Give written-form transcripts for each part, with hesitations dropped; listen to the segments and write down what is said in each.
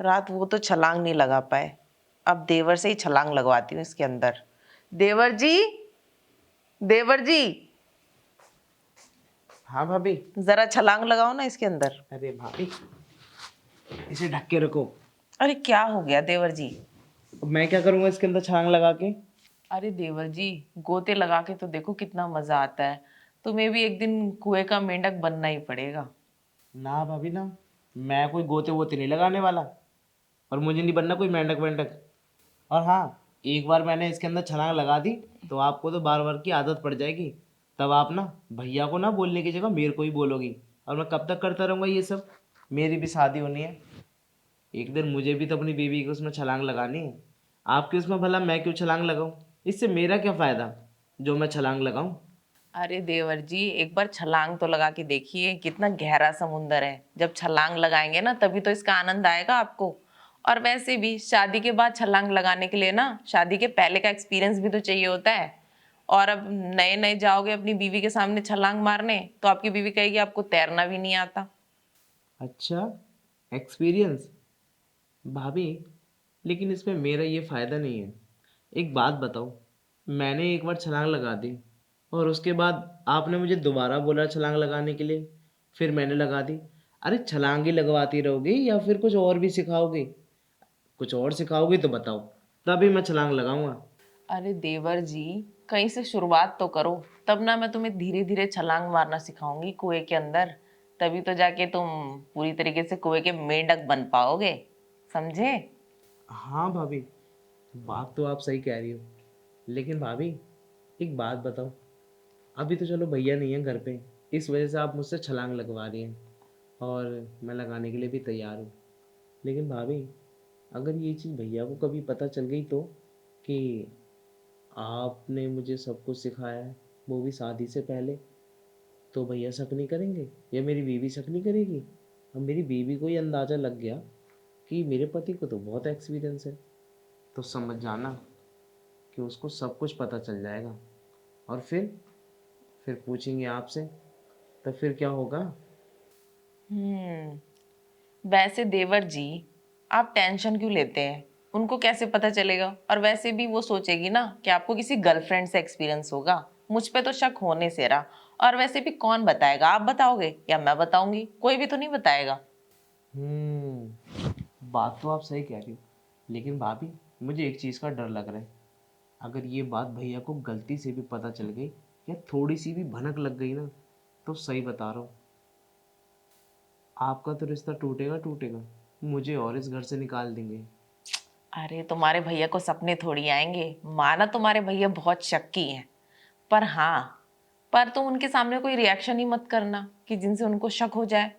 रात वो तो छलांग नहीं लगा पाए, अब देवर से ही छलांग लगवाती हूँ इसके अंदर। देवर जी, देवर जी, हाँ भाभी। जरा छलांग लगाओ ना इसके अंदर। अरे भाभी, इसे ढक के रखो। अरे क्या हो गया देवर जी? अब मैं क्या करूंगा इसके अंदर छलांग लगा के? अरे देवर जी, गोते लगा के तो देखो कितना मजा आता है। तुम्हें भी एक दिन कुएं का मेंढक बनना ही पड़ेगा। ना भाभी ना, मैं कोई गोते वोते नहीं लगाने वाला, और मुझे नहीं बनना कोई मेंढक वेंढक। और हाँ, एक बार मैंने इसके अंदर छलांग लगा दी तो आपको तो बार बार की आदत पड़ जाएगी। तब आप ना भैया को ना बोलने की जगह मेरे को ही बोलोगी, और मैं कब तक करता रहूँगा ये सब? मेरी भी शादी होनी है, एक दिन मुझे भी तो अपनी बीवी की उसमें छलांग लगानी है। आपकी उसमें भला मैं क्यों छलांग लगाऊं? इससे मेरा क्या फ़ायदा जो मैं छलांग लगाऊं? अरे देवर जी, एक बार छलांग तो लगा के देखिए, कितना गहरा समुंदर है। जब छलांग लगाएंगे ना तभी तो इसका आनंद आएगा आपको। और वैसे भी शादी के बाद छलांग लगाने के लिए ना शादी के पहले का एक्सपीरियंस भी तो चाहिए होता है। और अब नए नए जाओगे अपनी बीवी के सामने छलांग मारने तो आपकी बीवी कहेगी आपको तैरना भी नहीं आता। अच्छा, एक्सपीरियंस? भाभी, लेकिन इसमें मेरा ये फ़ायदा नहीं है। एक बात बताओ, मैंने एक बार छलांग लगा दी और उसके बाद आपने मुझे दोबारा बोला छलांग लगाने के लिए, फिर मैंने लगा दी। अरे छलांग ही लगवाती रहोगी या फिर कुछ और भी सिखाओगी? कुछ और सिखाओगी तो बताओ, तभी मैं छलांग लगाऊंगा। अरे देवर जी, कहीं से शुरुआत तो करो, तब ना मैं तुम्हें धीरे धीरे छलांग मारना सिखाऊंगी कुएं के अंदर। तभी तो जाके तुम पूरी तरीके से कुएं के मेंढक बन पाओगे, समझे? हाँ भाभी, बात तो आप सही कह रही हो, लेकिन भाभी एक बात बताओ, अभी तो चलो भैया नहीं है घर पे, इस वजह से आप मुझसे छलांग लगवा रही हैं और मैं लगाने के लिए भी तैयार हूँ। लेकिन भाभी, अगर ये चीज़ भैया को कभी पता चल गई तो, कि आपने मुझे सब कुछ सिखाया है, वो भी शादी से पहले, तो भैया शक नहीं करेंगे या मेरी बीवी शक नहीं करेगी? अब मेरी बीवी को ही अंदाज़ा लग गया कि मेरे पति को तो बहुत एक्सपीरियंस है, तो समझ जाना कि उसको सब कुछ पता चल जाएगा, और फिर पूछेंगे आपसे, तो फिर क्या होगा? वैसे देवर जी, आप टेंशन क्यों लेते हैं? उनको कैसे पता चलेगा? और वैसे भी वो सोचेगी ना कि आपको किसी गर्लफ्रेंड से एक्सपीरियंस होगा। मुझ पे तो शक होने से रहा। और वैसे भी कौन बताएगा? आप बताओगे या मैं बताऊंगी? कोई भी तो नहीं बताएगा। बात तो आप सही कह रही हो, लेकिन भाभी मुझे एक चीज़ का डर लग रहा है। अगर ये बात भैया को गलती से भी पता चल गई या थोड़ी सी भी भनक लग गई ना, तो सही बता रहा हूँ, आपका तो रिश्ता टूटेगा टूटेगा, मुझे और इस घर से निकाल देंगे। अरे तुम्हारे भैया को सपने थोड़ी आएंगे। माना तुम्हारे भैया बहुत शक्की हैं, पर हाँ, पर तुम उनके सामने कोई रिएक्शन ही मत करना कि जिनसे उनको शक हो जाए।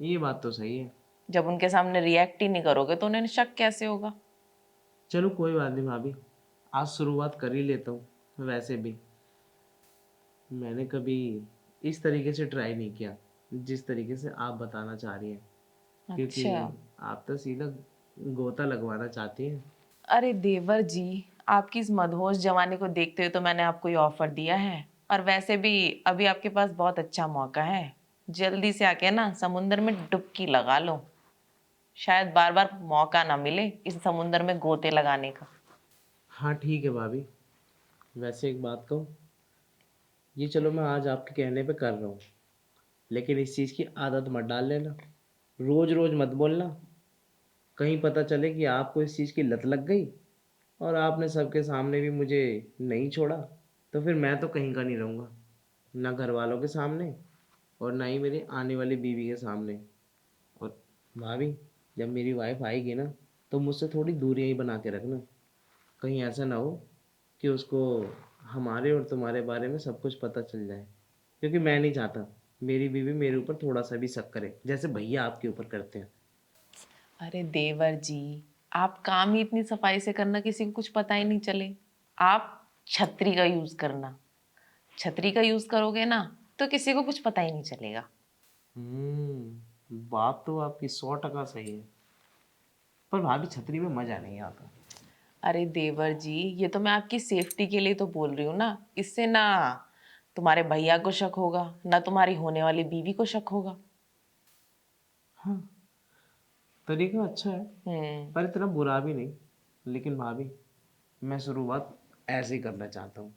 ये बात तो सही है। जब उनके सामने रिएक्ट ही नहीं करोगे तो उन्हें शक कैसे होगा? चलो कोई बात नहीं भाभी, आज शुरुआत कर ही लेता हूँ। वैसे भी मैंने कभी इस तरीके से ट्राई नहीं किया जिस तरीके से आप बताना चाह रही हैं, क्योंकि अच्छा। आप तो सीधा गोता लगवाना चाहती हैं। अरे देवर जी, आपकी इस मदहोश जवानी को देखते हुए तो मैंने आपको ये ऑफर दिया है। और वैसे भी अभी आपके पास बहुत अच्छा मौका है। जल्दी से आके ना समुंदर में डुबकी लगा लो। शायद बार बार मौका ना मिले इस समुंदर में गोते लगाने का। हाँ ठीक है भाभी, वैसे एक बात कहूँ, ये चलो मैं आज आपके कहने पे कर रहा हूँ, लेकिन इस चीज़ की आदत मत डाल लेना, रोज़ रोज़ मत बोलना। कहीं पता चले कि आपको इस चीज़ की लत लग गई और आपने सबके सामने भी मुझे नहीं छोड़ा, तो फिर मैं तो कहीं का नहीं रहूँगा, ना घर वालों के सामने और ना ही मेरी आने वाली बीवी के सामने। और भाभी, जब मेरी वाइफ आएगी ना, तो मुझसे थोड़ी दूरियां ही बना के रखना। कहीं ऐसा ना हो कि उसको हमारे और तुम्हारे बारे में सब कुछ पता चल जाए, क्योंकि मैं नहीं चाहता मेरी बीवी मेरे ऊपर थोड़ा सा भी शक करे जैसे भैया आपके ऊपर करते हैं। अरे देवर जी, आप काम ही इतनी सफाई से करना किसी को कुछ पता ही नहीं चले। आप छतरी का यूज करना। छतरी का यूज करोगे ना तो किसी को कुछ पता ही नहीं चलेगा। बात तो आपकी 100% सही है, पर भाभी छतरी में मज़ा नहीं आता। अरे देवर जी, ये तो मैं आपकी सेफ्टी के लिए तो बोल रही हूँ ना। इससे ना तुम्हारे भैया को शक होगा, ना तुम्हारी होने वाली बीवी को शक होगा। तरीका अच्छा है हम्म। पर इतना बुरा भी नहीं। लेकिन भाभी, मैं शुरुआत ऐसे ही करना चाहता हूँ।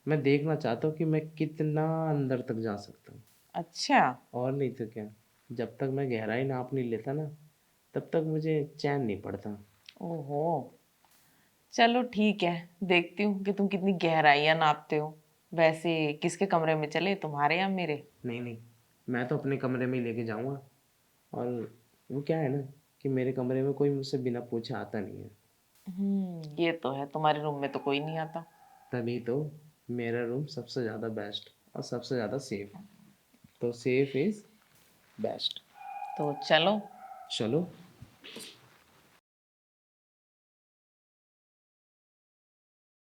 मैं देखना चाहता हूँ कि मैं कितना अंदर तक जा सकता हूँ। अच्छा। और नहीं तो क्या, जब तक मैं गहराई नाप नहीं लेता ना, तब तक मुझे चैन नहीं पड़ता। ओहो। चलो ठीक है, देखती हूँ कि तुम कितनी गहराइयां नापते हो। वैसे किसके कमरे में चले, तुम्हारे या मेरे? नहीं नहीं, मैं तो अपने कमरे में ही लेके जाऊंगा। और वो क्या है ना कि मेरे कमरे में कोई मुझसे बिना पूछे आता नहीं है। ये तो है, तुम्हारे रूम में तो कोई नहीं आता। तभी तो मेरा रूम सबसे ज़्यादा बेस्ट और सबसे ज़्यादा सेफ। तो सेफ इज़ बेस्ट। तो चलो। चलो।